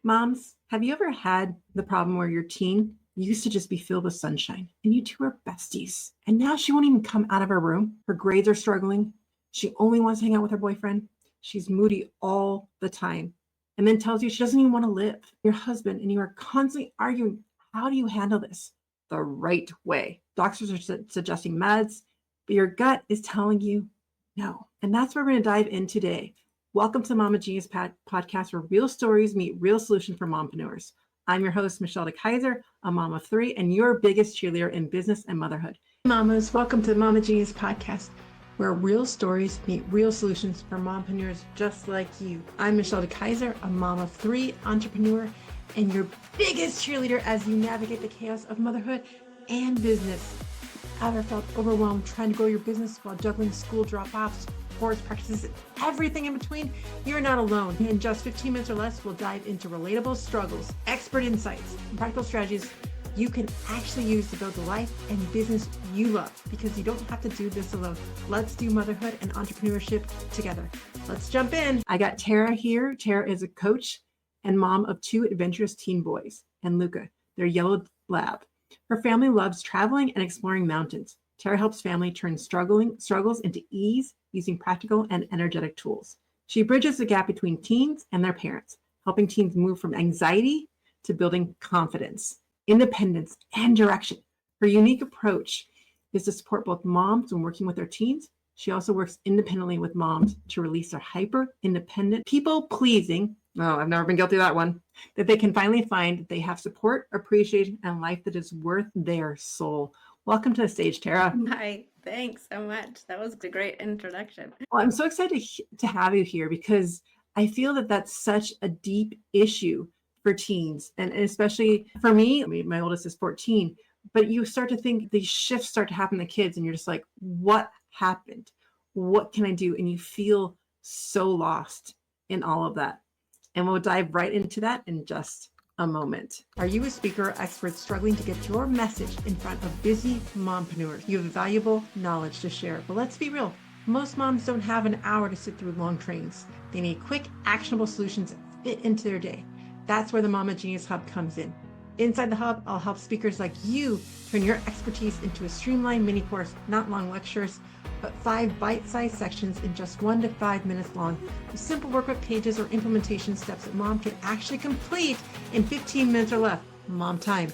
Moms, have you ever had the problem where your teen used to just be filled with sunshine and you two are besties? And now she won't even come out of her room. Her grades are struggling. She only wants to hang out with her boyfriend. She's moody all the time and then tells you she doesn't even want to live. Your husband and you are constantly arguing. How do you handle this the right way? Doctors are suggesting meds, but your gut is telling you no. And that's where we're going to dive in today. Welcome to the Mama Genius podcast, where real stories meet real solutions for mompreneurs. I'm your host, Michelle DeKaiser, a mom of three, and your biggest cheerleader in business and motherhood. Mamas, welcome to the Mama Genius podcast, where real stories meet real solutions for mompreneurs just like you. I'm Michelle DeKaiser, a mom of three, entrepreneur, and your biggest cheerleader as you navigate the chaos of motherhood and business. Ever felt overwhelmed trying to grow your business while juggling school drop-offs, sports practices, and everything in between? You're not alone. In just 15 minutes or less, we'll dive into relatable struggles, expert insights, and practical strategies you can actually use to build the life and business you love, because you don't have to do this alone. Let's do motherhood and entrepreneurship together. Let's jump in. I got Tara here. Tara is a coach and mom of two adventurous teen boys, and Luca, their yellow lab. Her family loves traveling and exploring mountains. Tara helps family turn struggles into ease using practical and energetic tools. She bridges the gap between teens and their parents, helping teens move from anxiety to building confidence, independence, and direction. Her unique approach is to support both moms when working with their teens. She also works independently with moms to release their hyper-independent, people-pleasing, I've never been guilty of that one, that they can finally find that they have support, appreciation, and life that is worth their soul. Welcome to the stage, Tara. Hi, thanks so much. That was a great introduction. Well, I'm so excited to have you here because I feel that that's such a deep issue for teens. And especially for me, my oldest is 14, but you start to think these shifts start to happen to kids and you're just like, what happened? What can I do? And you feel so lost in all of that. And we'll dive right into that in just a moment. Are you a speaker or expert struggling to get your message in front of busy mompreneurs? You have valuable knowledge to share, but let's be real. Most moms don't have an hour to sit through long trainings. They need quick, actionable solutions that fit into their day. That's where the Mama Genius Hub comes in. Inside the hub, I'll help speakers like you turn your expertise into a streamlined mini course, not long lectures, but 5 bite-sized sections in just 1 to 5 minutes long, with simple workbook pages or implementation steps that mom can actually complete in 15 minutes or less. Mom time.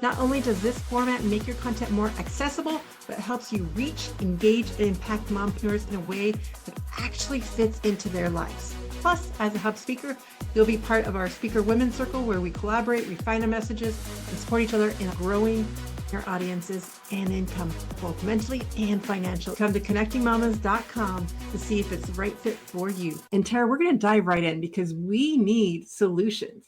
Not only does this format make your content more accessible, but it helps you reach, engage, and impact mompreneurs in a way that actually fits into their lives. Plus, as a hub speaker, you'll be part of our Speaker Women's Circle, where we collaborate, refine our messages, and support each other in growing our audiences and income, both mentally and financially. Come to connectingmamas.com to see if it's the right fit for you. And Tara, we're going to dive right in because we need solutions.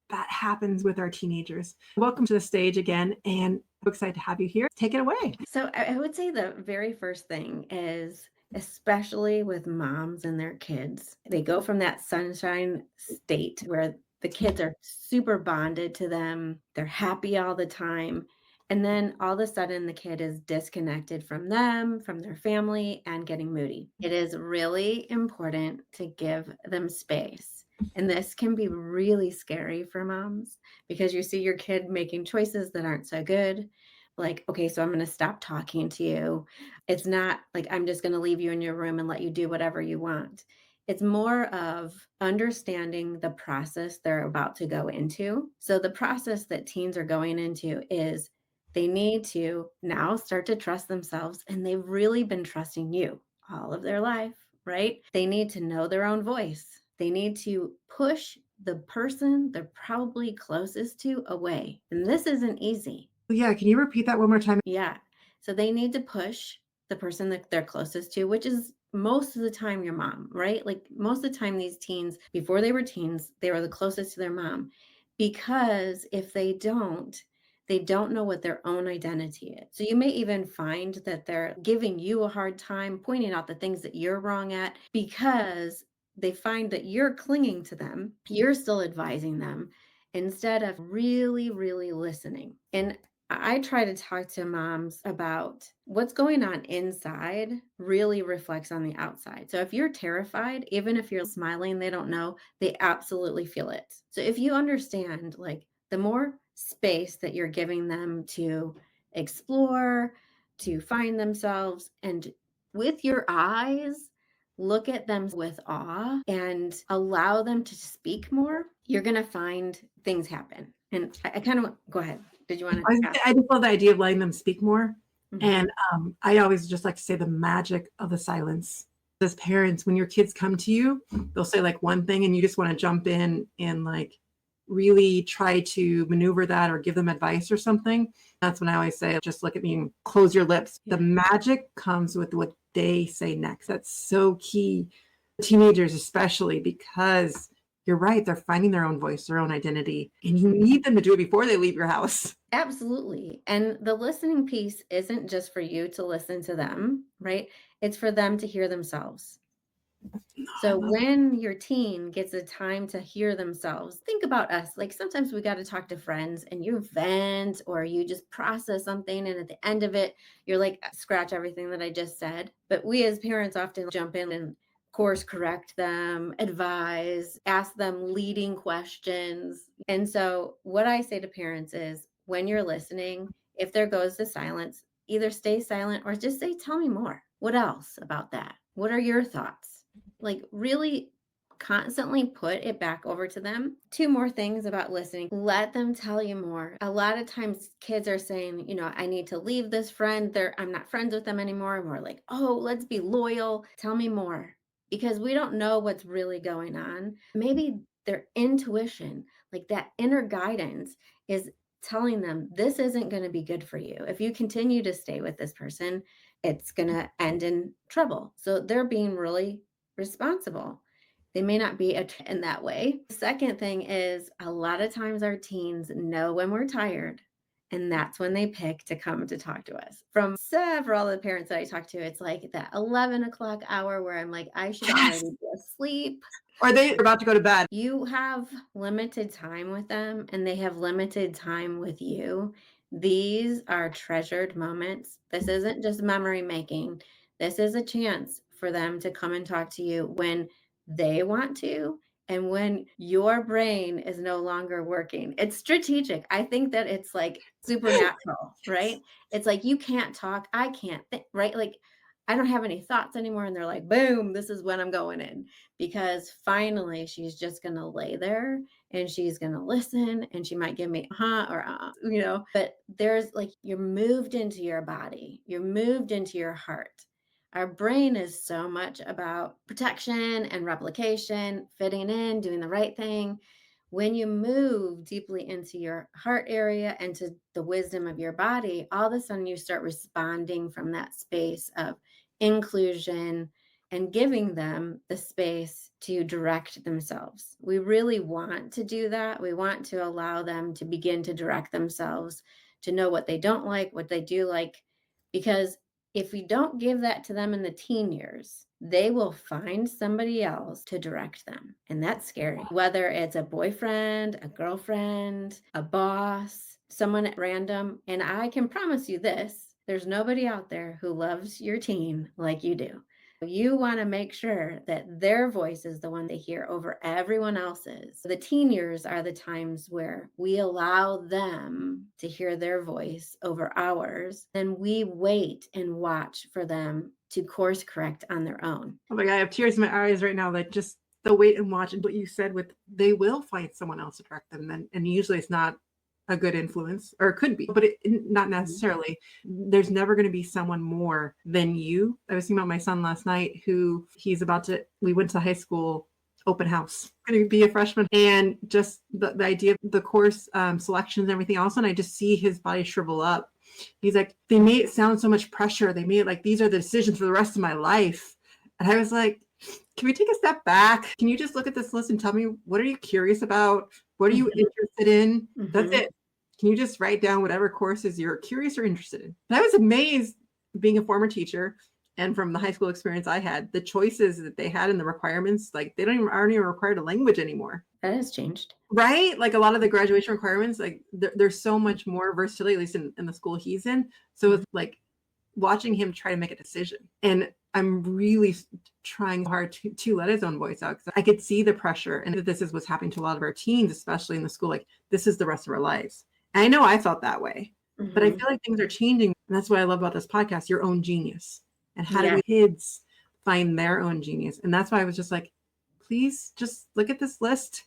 That happens with our teenagers. Welcome to the stage again, and I'm excited to have you here. Take it away. So I would say the very first thing is, especially with moms and their kids, they go from that sunshine state where the kids are super bonded to them, they're happy all the time. And then all of a sudden, the kid is disconnected from them, from their family, and getting moody. It is really important to give them space. And this can be really scary for moms because you see your kid making choices that aren't so good. Like, okay, so I'm going to stop talking to you. It's not like I'm just going to leave you in your room and let you do whatever you want. It's more of understanding the process they're about to go into. So the process that teens are going into is they need to now start to trust themselves, and they've really been trusting you all of their life, right? They need to know their own voice. They need to push the person they're probably closest to away. And this isn't easy. Yeah, can you repeat that one more time? Yeah. So they need to push the person that they're closest to, which is most of the time your mom, right? Like most of the time, these teens, before they were teens, they were the closest to their mom. Because if they don't know what their own identity is. So you may even find that they're giving you a hard time, pointing out the things that you're wrong at, because they find that you're clinging to them. You're still advising them instead of really, really listening. And I try to talk to moms about what's going on inside really reflects on the outside. So if you're terrified, even if you're smiling, they don't know, they absolutely feel it. So if you understand, like, the more space that you're giving them to explore, to find themselves, and with your eyes, look at them with awe and allow them to speak more, you're going to find things happen. And I kind of go ahead. Did you want to ask? I just love the idea of letting them speak more. Mhm. And I always just like to say the magic of the silence. As parents, when your kids come to you, they'll say like one thing and you just want to jump in and like really try to maneuver that or give them advice or something. That's when I always say, just look at me and close your lips. Yeah. The magic comes with what they say next. That's so key. Teenagers, especially, because you're right, they're finding their own voice, their own identity, and you need them to do it before they leave your house. Absolutely. And the listening piece isn't just for you to listen to them, right? It's for them to hear themselves. So when your teen gets a time to hear themselves, think about us. Like sometimes we got to talk to friends and you vent or you just process something. And at the end of it, you're like, scratch everything that I just said. But we as parents often jump in and course correct them, advise, ask them leading questions. And so what I say to parents is when you're listening, if there goes to silence, either stay silent or just say, tell me more. What else about that? What are your thoughts? Like really constantly put it back over to them. Two more things about listening. Let them tell you more. A lot of times kids are saying, I need to leave this friend. I'm not friends with them anymore. And we're like, oh, let's be loyal. Tell me more. Because we don't know what's really going on. Maybe their intuition, like that inner guidance, is telling them this isn't going to be good for you. If you continue to stay with this person, it's going to end in trouble. So they're being really responsible. They may not be in that way. The second thing is a lot of times our teens know when we're tired, and that's when they pick to come to talk to us. From several of the parents that I talk to, it's like that 11 o'clock hour where I'm like, I should already be asleep. Or they're about to go to bed. You have limited time with them and they have limited time with you. These are treasured moments. This isn't just memory making. This is a chance for them to come and talk to you when they want to and when your brain is no longer working. It's strategic. I think that it's like supernatural, right? It's like you can't talk, I can't think, right? Like I don't have any thoughts anymore. And they're like, boom, this is when I'm going in. Because finally she's just going to lay there and she's going to listen and she might give me or but there's like, you're moved into your body, you're moved into your heart. Our brain is so much about protection and replication, fitting in, doing the right thing. When you move deeply into your heart area and to the wisdom of your body, all of a sudden you start responding from that space of inclusion and giving them the space to direct themselves. We really want to do that. We want to allow them to begin to direct themselves, to know what they don't like, what they do like, because if we don't give that to them in the teen years, they will find somebody else to direct them. And that's scary. Whether it's a boyfriend, a girlfriend, a boss, someone at random. And I can promise you this, there's nobody out there who loves your teen like you do. You want to make sure that their voice is the one they hear over everyone else's. The teen years are the times where we allow them to hear their voice over ours. Then we wait and watch for them to course correct on their own. Oh my God, I have tears in my eyes right now. Like just the wait and watch and what you said with they will find someone else to direct them. And usually it's not a good influence, or it could be, but not necessarily. There's never going to be someone more than you. I was thinking about my son last night, who we went to high school open house, going to be a freshman, and just the idea of the course selections and everything. All of a sudden I just see his body shrivel up. He's like, they made it sound so much pressure. They made it like, these are the decisions for the rest of my life. And I was like, can we take a step back? Can you just look at this list and tell me, what are you curious about? What are you interested in? That's it. Can you just write down whatever courses you're curious or interested in? And I was amazed, being a former teacher, And from the high school experience I had, the choices that they had in the requirements, like they aren't even required a language anymore. That has changed. Right? Like a lot of the graduation requirements, like there's so much more versatility, at least in the school he's in. So it's like watching him try to make a decision. And I'm really trying hard to let his own voice out, because I could see the pressure, and that this is what's happening to a lot of our teens, especially in the school. Like, this is the rest of our lives. And I know I felt that way, but I feel like things are changing. And that's what I love about this podcast, your own genius. And how do we kids find their own genius? And that's why I was just like, please just look at this list.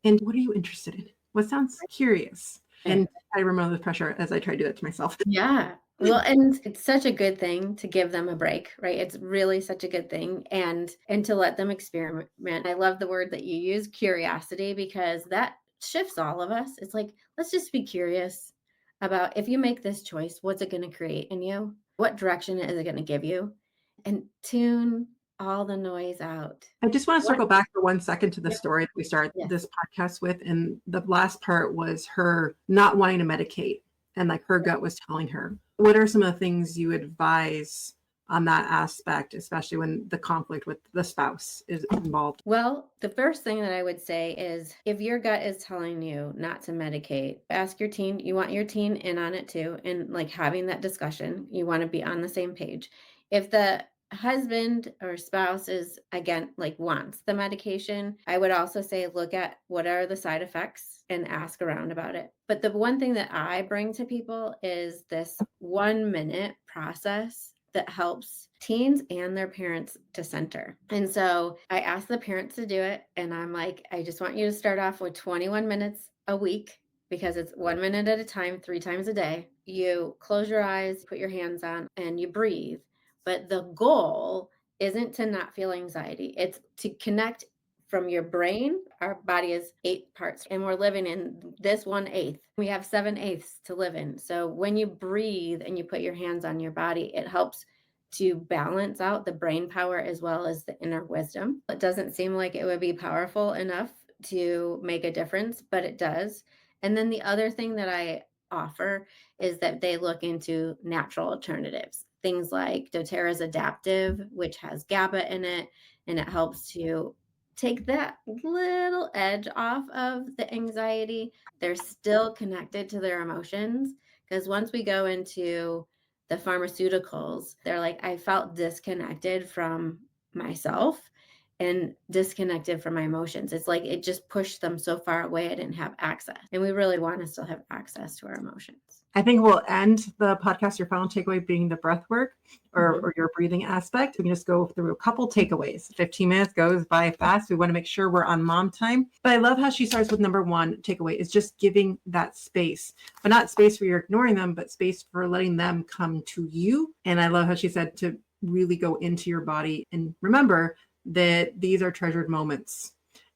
And what are you interested in? What sounds curious? And I remember the pressure as I try to do that to myself. Yeah. Well, and it's such a good thing to give them a break, right? It's really such a good thing. And to let them experiment. I love the word that you use, curiosity, because that shifts all of us. It's like, let's just be curious about, if you make this choice, what's it going to create in you? What direction is it going to give you? And tune all the noise out. I just want to circle back for 1 second to the story that we started this podcast with. And the last part was her not wanting to medicate. And like her gut was telling her. What are some of the things you advise on that aspect, especially when the conflict with the spouse is involved? Well, the first thing that I would say is, if your gut is telling you not to medicate, ask your teen. You want your teen in on it too. And like having that discussion, you want to be on the same page. If the husband or spouse is, again, like wants the medication, I would also say, look at what are the side effects and ask around about it. But the one thing that I bring to people is this 1 minute process that helps teens and their parents to center. And so I ask the parents to do it. And I'm like, I just want you to start off with 21 minutes a week, because it's 1 minute at a time, 3 times a day. You close your eyes, put your hands on, and you breathe. But the goal isn't to not feel anxiety. It's to connect from your brain. Our body is 8 parts, and we're living in this 1/8. We have 7/8 to live in. So when you breathe and you put your hands on your body, it helps to balance out the brain power as well as the inner wisdom. It doesn't seem like it would be powerful enough to make a difference, but it does. And then the other thing that I offer is that they look into natural alternatives. Things like doTERRA's Adaptive, which has GABA in it, and it helps to take that little edge off of the anxiety. They're still connected to their emotions, because once we go into the pharmaceuticals, they're like, I felt disconnected from myself and disconnected from my emotions. It's like it just pushed them so far away, I didn't have access. And we really want to still have access to our emotions. I think we'll end the podcast, your final takeaway being the breath work or your breathing aspect. We can just go through a couple takeaways. 15 minutes goes by fast. We want to make sure we're on mom time. But I love how she starts with number 1 takeaway is just giving that space, but not space where you're ignoring them, but space for letting them come to you. And I love how she said to really go into your body and remember that these are treasured moments.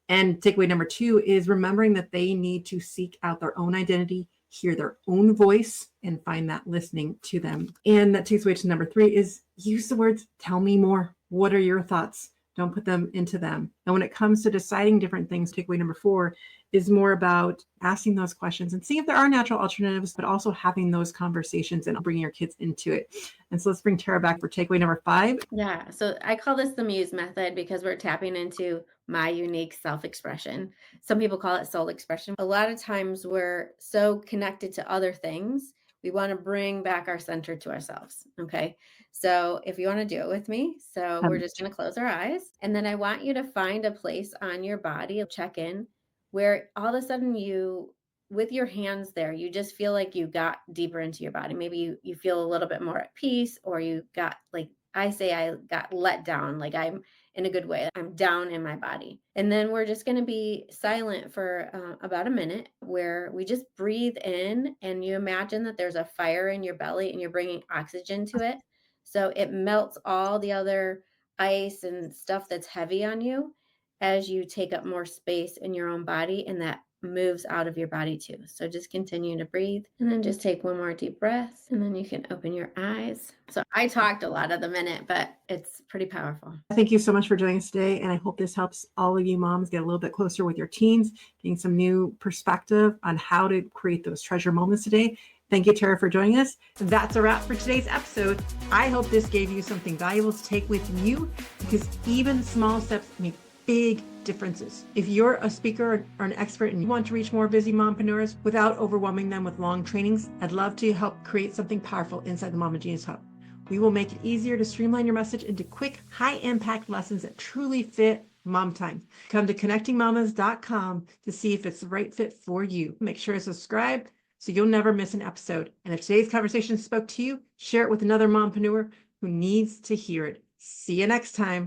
And takeaway number 2 is remembering that they need to seek out their own identity, hear their own voice, and find that listening to them. And that takes away to number 3 is use the words, tell me more. What are your thoughts? Don't put them into them. And when it comes to deciding different things, takeaway number 4 is more about asking those questions and seeing if there are natural alternatives, but also having those conversations and bringing your kids into it. And so let's bring Tara back for takeaway number 5. Yeah. So I call this the Muse method, because we're tapping into my unique self-expression. Some people call it soul expression. A lot of times we're so connected to other things, we want to bring back our center to ourselves. Okay. So if you want to do it with me, so we're just going to close our eyes. And then I want you to find a place on your body, check in, where all of a sudden you, with your hands there, you just feel like you got deeper into your body. Maybe you feel a little bit more at peace, or you got, like I say, I got let down, like I'm in a good way. I'm down in my body. And then we're just going to be silent for about a minute, where we just breathe in, and you imagine that there's a fire in your belly and you're bringing oxygen to it. So it melts all the other ice and stuff that's heavy on you as you take up more space in your own body, and that moves out of your body too. So just continue to breathe, and then just take one more deep breath, and then you can open your eyes. So I talked a lot of the minute, but it's pretty powerful. Thank you so much for joining us today. And I hope this helps all of you moms get a little bit closer with your teens, getting some new perspective on how to create those treasure moments today. Thank you, Tara, for joining us. That's a wrap for today's episode. I hope this gave you something valuable to take with you, because even small steps make big differences. If you're a speaker or an expert and you want to reach more busy mompreneurs without overwhelming them with long trainings, I'd love to help create something powerful inside the Mama Genius Hub. We will make it easier to streamline your message into quick, high-impact lessons that truly fit mom time. Come to connectingmamas.com to see if it's the right fit for you. Make sure to subscribe so you'll never miss an episode. And if today's conversation spoke to you, share it with another mompreneur who needs to hear it. See you next time.